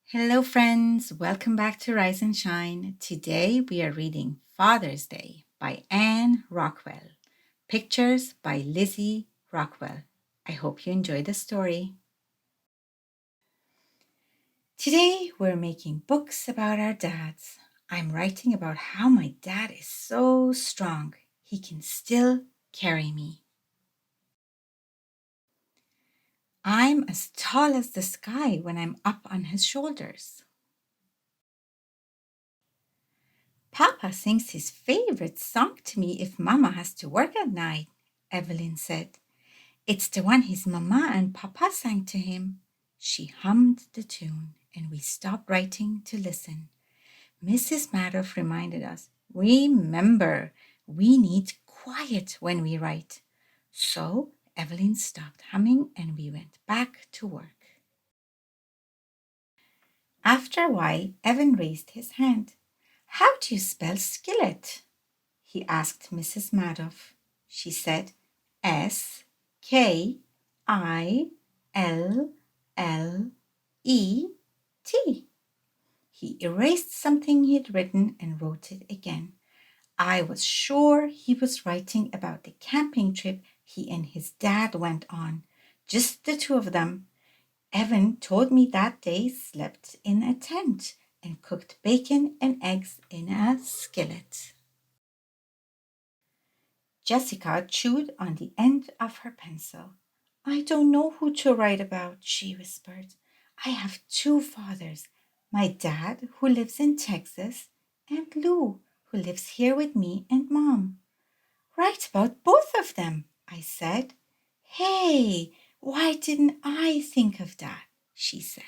Hello, friends. Welcome back to Rise and Shine. Today we are reading Father's Day by Anne Rockwell. Pictures by Lizzie Rockwell. I hope you enjoy the story. Today we're making books about our dads. I'm writing about how my dad is so strong. He can still carry me. I'm as tall as the sky when I'm up on his shoulders. Papa sings his favorite song to me if Mama has to work at night, Evelyn said. It's the one his Mama and Papa sang to him. She hummed the tune and we stopped writing to listen. Mrs. Madoff reminded us, remember, we need quiet when we write. So Evelyn stopped humming and we went back to work. After a while, Evan raised his hand. How do you spell skillet? He asked Mrs. Madoff. She said, Skillet. He erased something he'd written and wrote it again. I was sure he was writing about the camping trip he and his dad went on, just the two of them. Evan told me that they slept in a tent and cooked bacon and eggs in a skillet. Jessica chewed on the end of her pencil. I don't know who to write about, she whispered. I have two fathers, my dad, who lives in Texas, and Lou, who lives here with me and Mom. Write about both of them, I said. Hey, why didn't I think of that? She said.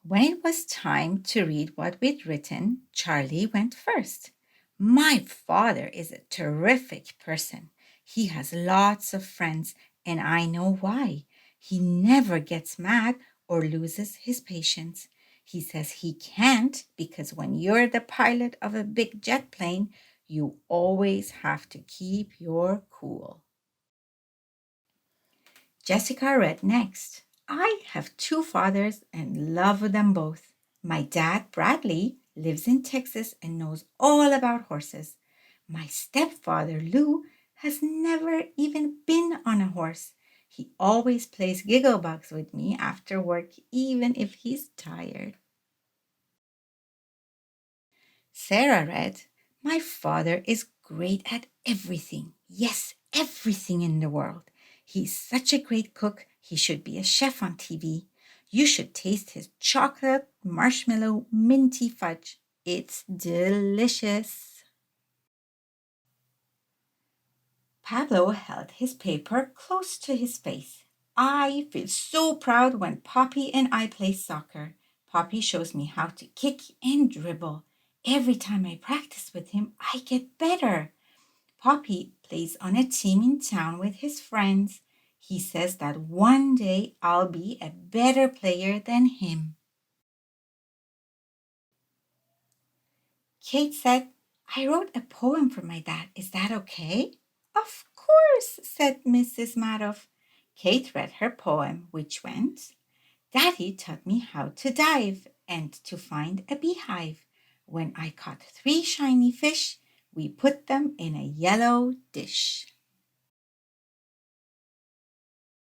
When it was time to read what we'd written, Charlie went first. My father is a terrific person. He has lots of friends, and I know why. He never gets mad or loses his patience. He says he can't because when you're the pilot of a big jet plane, you always have to keep your cool. Jessica read next. I have two fathers and love them both. My dad, Bradley, lives in Texas and knows all about horses. My stepfather, Lou, has never even been on a horse. He always plays gigglebugs with me after work, even if he's tired. Sarah read, My father is great at everything. Yes, everything in the world. He's such a great cook, he should be a chef on TV. You should taste his chocolate marshmallow minty fudge. It's delicious. Pablo held his paper close to his face. I feel so proud when Poppy and I play soccer. Poppy shows me how to kick and dribble. Every time I practice with him, I get better. Poppy plays on a team in town with his friends. He says that one day I'll be a better player than him. Kate said, I wrote a poem for my dad. Is that okay? Of course, said Mrs. Madoff. Kate read her poem, which went, Daddy taught me how to dive and to find a beehive. When I caught 3 shiny fish, we put them in a yellow dish.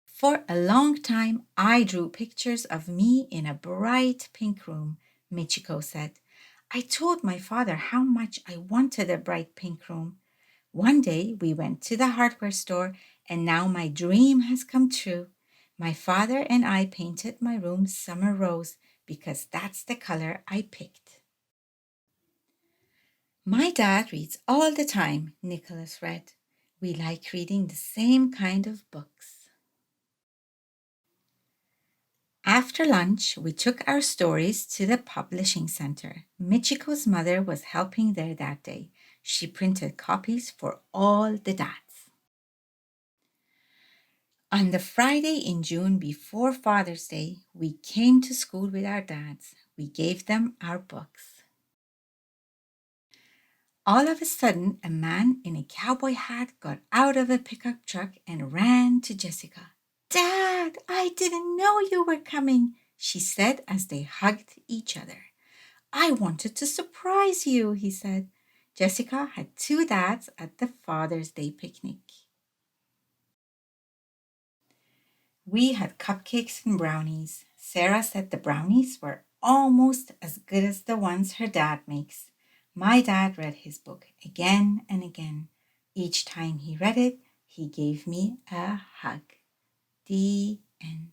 For a long time, I drew pictures of me in a bright pink room, Michiko said. I told my father how much I wanted a bright pink room. One day we went to the hardware store and now my dream has come true. My father and I painted my room summer rose because that's the color I picked. My dad reads all the time, Nicholas read. We like reading the same kind of books. After lunch, we took our stories to the publishing center. Michiko's mother was helping there that day. She printed copies for all the dads. On the Friday in June before Father's Day, we came to school with our dads. We gave them our books. All of a sudden, a man in a cowboy hat got out of a pickup truck and ran to Jessica. Dad, I didn't know you were coming, she said as they hugged each other. I wanted to surprise you, he said. Jessica had two dads at the Father's Day picnic. We had cupcakes and brownies. Sarah said the brownies were almost as good as the ones her dad makes. My dad read his book again and again. Each time he read it, he gave me a hug. The end.